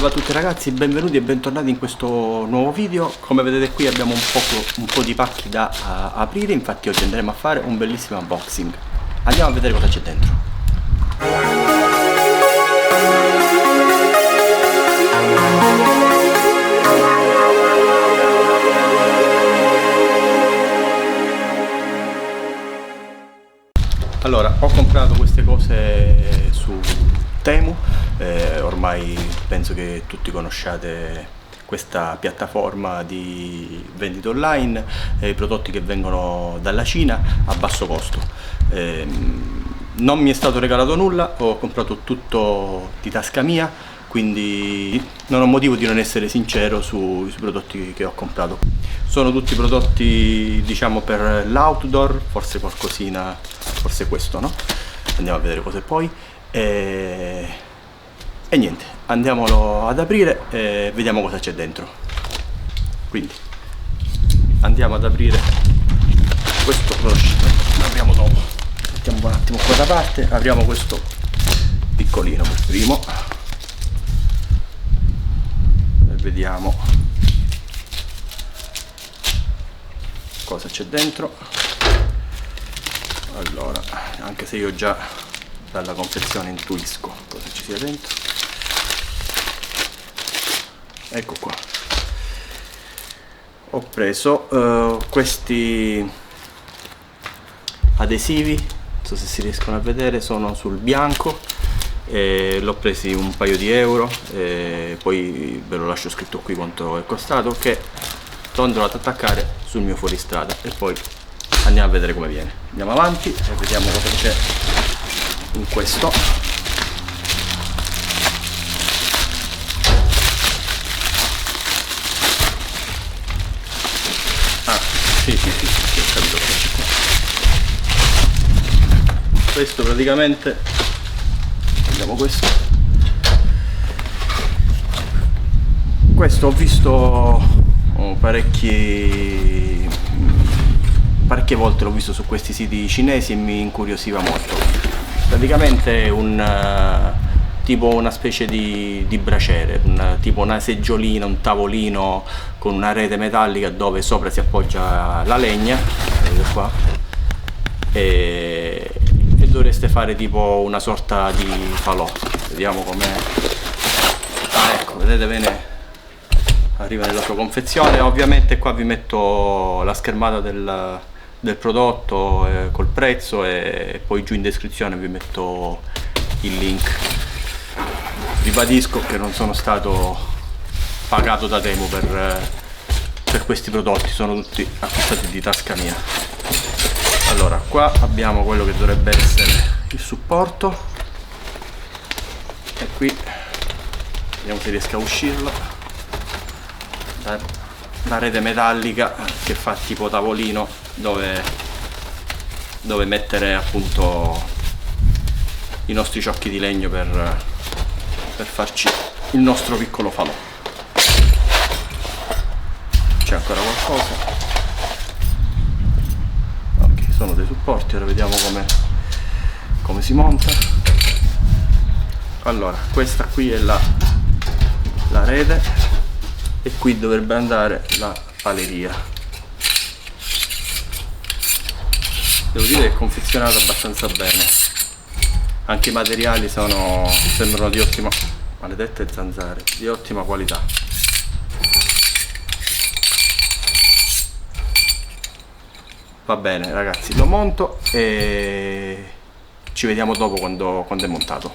Salve a tutti ragazzi, benvenuti e bentornati in questo nuovo video. Come vedete qui abbiamo un po' di pacchi da aprire, infatti oggi andremo a fare un bellissimo unboxing. Andiamo a vedere cosa c'è dentro. Allora, ho comprato queste cose su Temu, ormai penso che tutti conosciate questa piattaforma di vendita online, prodotti che vengono dalla Cina a basso costo. Non mi è stato regalato nulla, ho comprato tutto di tasca mia, quindi non ho motivo di non essere sincero sui prodotti che ho comprato. Sono tutti prodotti, diciamo, per l'outdoor, forse qualcosina, forse questo, no? Andiamo a vedere cos'è poi. E niente, andiamolo ad aprire e vediamo cosa c'è dentro. Quindi andiamo ad aprire questo, lo apriamo dopo, mettiamo un attimo qua da parte, apriamo questo piccolino per primo e vediamo cosa c'è dentro. Allora, anche se io già dalla confezione intuisco cosa ci sia dentro. Ecco qua, ho preso questi adesivi, non so se si riescono a vedere, sono sul bianco, l'ho presi un paio di euro, poi ve lo lascio scritto qui quanto è costato, che lo andrò ad attaccare sul mio fuoristrada e poi andiamo a vedere come viene. Andiamo avanti e vediamo cosa c'è in questo. Sì, ho capito cosa c'è qua. Questo praticamente, vediamo questo ho visto parecchie volte, l'ho visto su questi siti cinesi e mi incuriosiva molto. Praticamente è tipo una specie di braciere, tipo una seggiolina, un tavolino con una rete metallica dove sopra si appoggia la legna, vedete qua, e dovreste fare tipo una sorta di falò. Vediamo com'è. Ecco, vedete bene, arriva nella sua confezione. Ovviamente qua vi metto la schermata del prodotto col prezzo e poi giù in descrizione vi metto il link. Ribadisco che non sono stato pagato da Temu per questi prodotti, sono tutti acquistati di tasca mia. Allora, qua abbiamo quello che dovrebbe essere il supporto e qui vediamo se riesco a uscirlo, la rete metallica che fa tipo tavolino dove mettere appunto i nostri ciocchi di legno per farci il nostro piccolo falò. C'è ancora qualcosa. Ok, sono dei supporti, ora vediamo come si monta. Allora, questa qui è la rete e qui dovrebbe andare la paleria. Devo dire che è confezionato abbastanza bene, anche i materiali sembrano di ottima, maledette zanzare, di ottima qualità. Va bene ragazzi, lo monto e ci vediamo dopo quando è montato.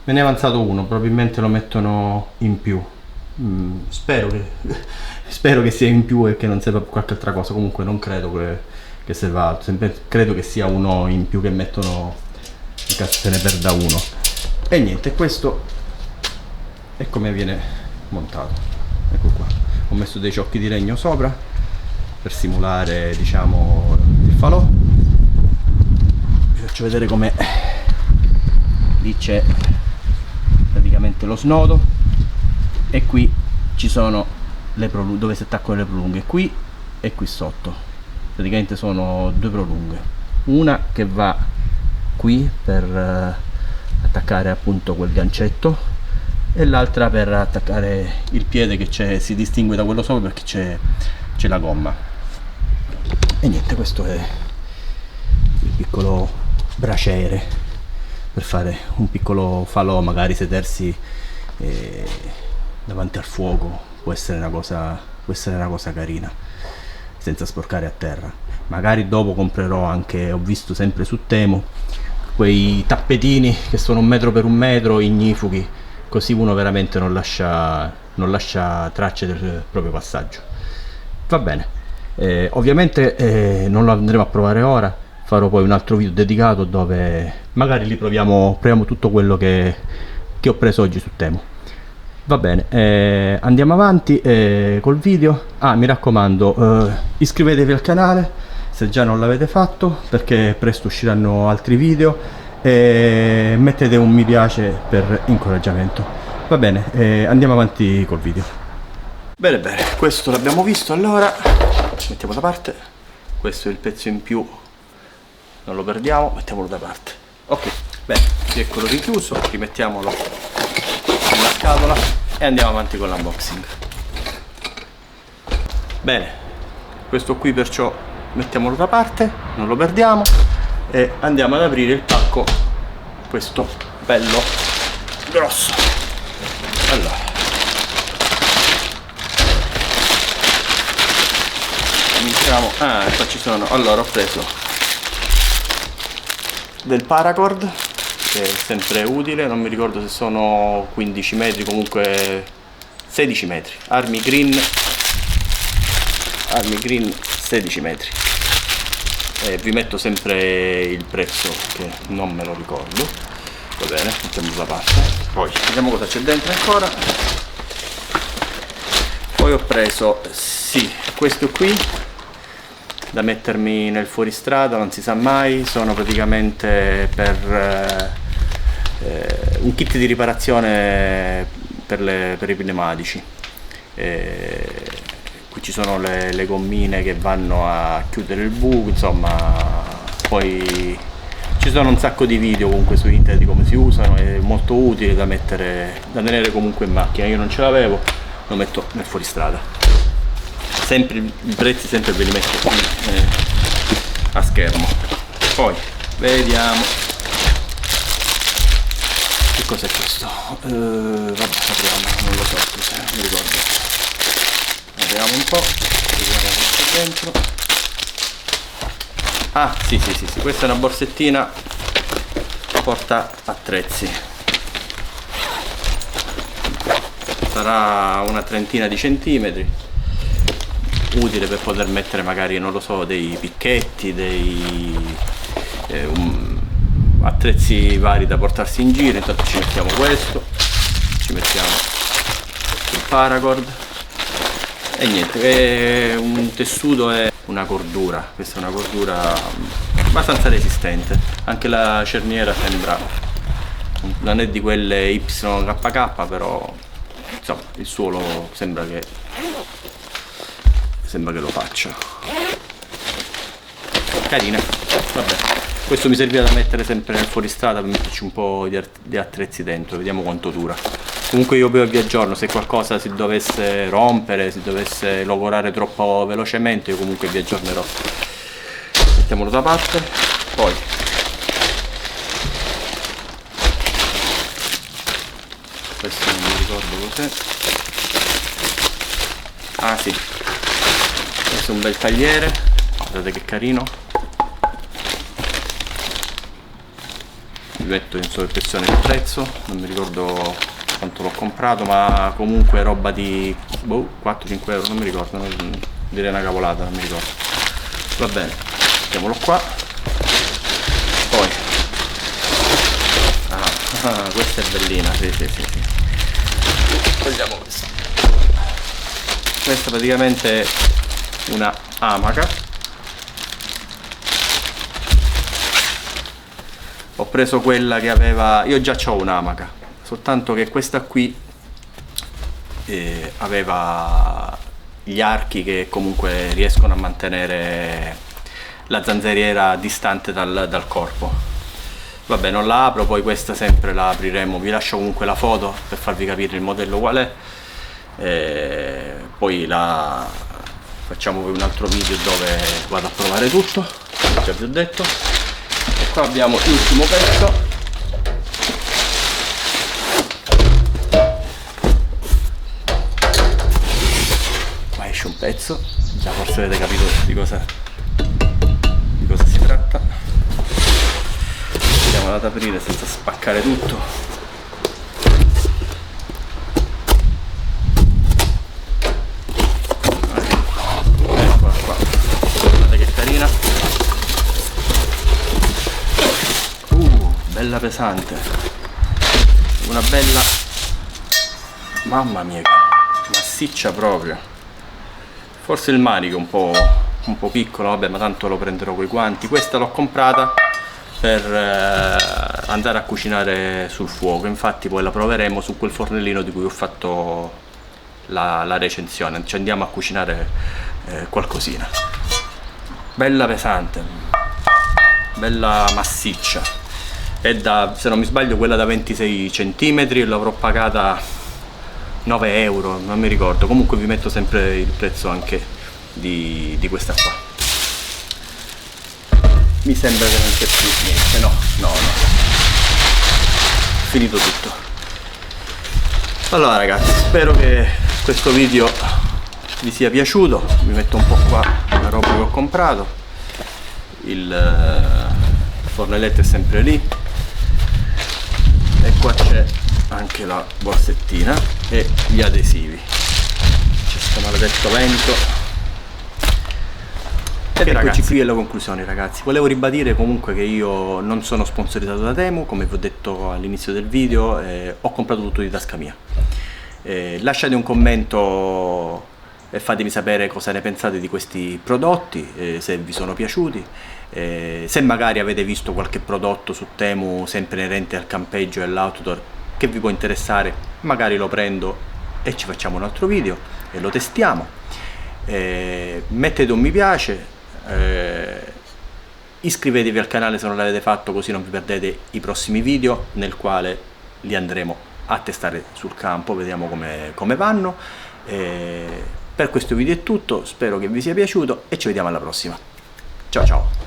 Me ne è avanzato uno, probabilmente lo mettono in più, spero che sia in più e che non serva per qualche altra cosa. Comunque non credo che serva altro, credo che sia uno in più che mettono in caso se ne perda uno. E niente, questo è come viene montato. Ecco qua, ho messo dei ciocchi di legno sopra per simulare, diciamo, il falò. Vi faccio vedere com'è. Lì c'è praticamente lo snodo e qui ci sono le prolunghe, dove si attaccano le prolunghe, qui e qui sotto. Praticamente sono due prolunghe, una che va qui per attaccare appunto quel gancetto e l'altra per attaccare il piede che si distingue da quello sopra perché c'è la gomma. E niente, questo è il piccolo braciere per fare un piccolo falò, magari sedersi davanti al fuoco può essere una cosa carina senza sporcare a terra. Magari dopo comprerò anche, ho visto sempre su Temu, quei tappetini che sono 1 metro per 1 metro, ignifughi, così uno veramente non lascia tracce del proprio passaggio. Va bene, ovviamente non lo andremo a provare ora, farò poi un altro video dedicato dove magari proviamo tutto quello che ho preso oggi su Temu. Va bene, andiamo avanti col video. Mi raccomando, iscrivetevi al canale se già non l'avete fatto, perché presto usciranno altri video, e mettete un mi piace per incoraggiamento. Va bene, andiamo avanti col video. Bene, questo l'abbiamo visto, allora mettiamo da parte. Questo è il pezzo in più, non lo perdiamo, mettiamolo da parte. Ok, bene, eccolo richiuso, rimettiamolo nella scatola e andiamo avanti con l'unboxing. Bene, questo qui perciò mettiamolo da parte, non lo perdiamo, e andiamo ad aprire il pacco, questo bello grosso. Allora, cominciamo. Qua ci sono, allora ho preso del paracord, che è sempre utile, non mi ricordo se sono 15 metri, comunque 16 metri, Army Green 16 metri. Vi metto sempre il prezzo che non me lo ricordo. Va bene, mettiamo da parte. Poi vediamo cosa c'è dentro ancora. Poi ho preso, sì, questo qui da mettermi nel fuoristrada, non si sa mai, sono praticamente per un kit di riparazione per i pneumatici. Qui ci sono le gommine che vanno a chiudere il buco, insomma. Poi ci sono un sacco di video comunque su internet di come si usano, è molto utile da tenere comunque in macchina. Io non ce l'avevo, lo metto nel fuoristrada. Sempre i prezzi sempre ve li metto qui a schermo. Poi vediamo che cos'è questo. Vabbè, apriamo, non lo so, non mi ricordo. Vediamo un po', vediamo cosa c'è dentro. Sì, questa è una borsettina porta attrezzi, sarà una 30 di centimetri, utile per poter mettere magari, non lo so, dei picchetti, dei attrezzi vari da portarsi in giro. Intanto ci mettiamo questo, ci mettiamo il paracord. E niente, è un tessuto, è una cordura, questa è una cordura abbastanza resistente, anche la cerniera sembra, non è di quelle YKK, però insomma il suolo sembra che lo faccia. Carina, vabbè, questo mi serviva da mettere sempre nel fuoristrada per metterci un po' di attrezzi dentro, vediamo quanto dura. Comunque io poi vi aggiorno se qualcosa si dovesse rompere, si dovesse logorare troppo velocemente, io comunque vi aggiornerò. Mettiamolo da parte. Poi questo non mi ricordo cos'è. Sì, questo è un bel tagliere, guardate che carino. Vi metto in sovraimpressione il prezzo, non mi ricordo quanto l'ho comprato, ma comunque roba di 4-5 euro, non mi ricordo, direi una cavolata, non mi ricordo. Va bene, mettiamolo qua. Poi questa è bellina, sì. Togliamo questa. Questa praticamente è una amaca. Ho preso quella che aveva, io già ho un'amaca, soltanto che questa qui aveva gli archi che comunque riescono a mantenere la zanzariera distante dal corpo. Vabbè, non la apro, poi questa sempre la apriremo, vi lascio comunque la foto per farvi capire il modello qual è, poi facciamo poi un altro video dove vado a provare tutto, già vi ho detto. E qua abbiamo l'ultimo pezzo, qua esce un pezzo, già forse avete capito di cosa si tratta. Andiamo ad aprire senza spaccare tutto. Eccola qua, guardate che carina, bella pesante, una bella, mamma mia, massiccia proprio. Forse il manico un po' piccolo, vabbè, ma tanto lo prenderò coi guanti. Questa l'ho comprata per andare a cucinare sul fuoco, infatti poi la proveremo su quel fornellino di cui ho fatto la recensione, ci andiamo a cucinare qualcosina. Bella pesante, bella massiccia, è se non mi sbaglio quella da 26 cm, l'avrò pagata 9 euro, non mi ricordo, comunque vi metto sempre il prezzo anche di questa qua. Mi sembra che non c'è più niente, no, finito tutto. Allora ragazzi, spero che questo video vi sia piaciuto, vi metto un po' qua la roba che ho comprato, il fornelletto è sempre lì, e qua c'è anche la borsettina e gli adesivi, c'è questo maledetto vento. Ed eccoci qui alla conclusione ragazzi, volevo ribadire comunque che io non sono sponsorizzato da Temu, come vi ho detto all'inizio del video, ho comprato tutto di tasca mia. Lasciate un commento e fatemi sapere cosa ne pensate di questi prodotti, se vi sono piaciuti, se magari avete visto qualche prodotto su Temu sempre inerente al campeggio e all'outdoor che vi può interessare, magari lo prendo e ci facciamo un altro video e lo testiamo. Mettete un mi piace, iscrivetevi al canale se non l'avete fatto, così non vi perdete i prossimi video nel quale li andremo a testare sul campo, vediamo come vanno. Per questo video è tutto, spero che vi sia piaciuto e ci vediamo alla prossima. Ciao ciao.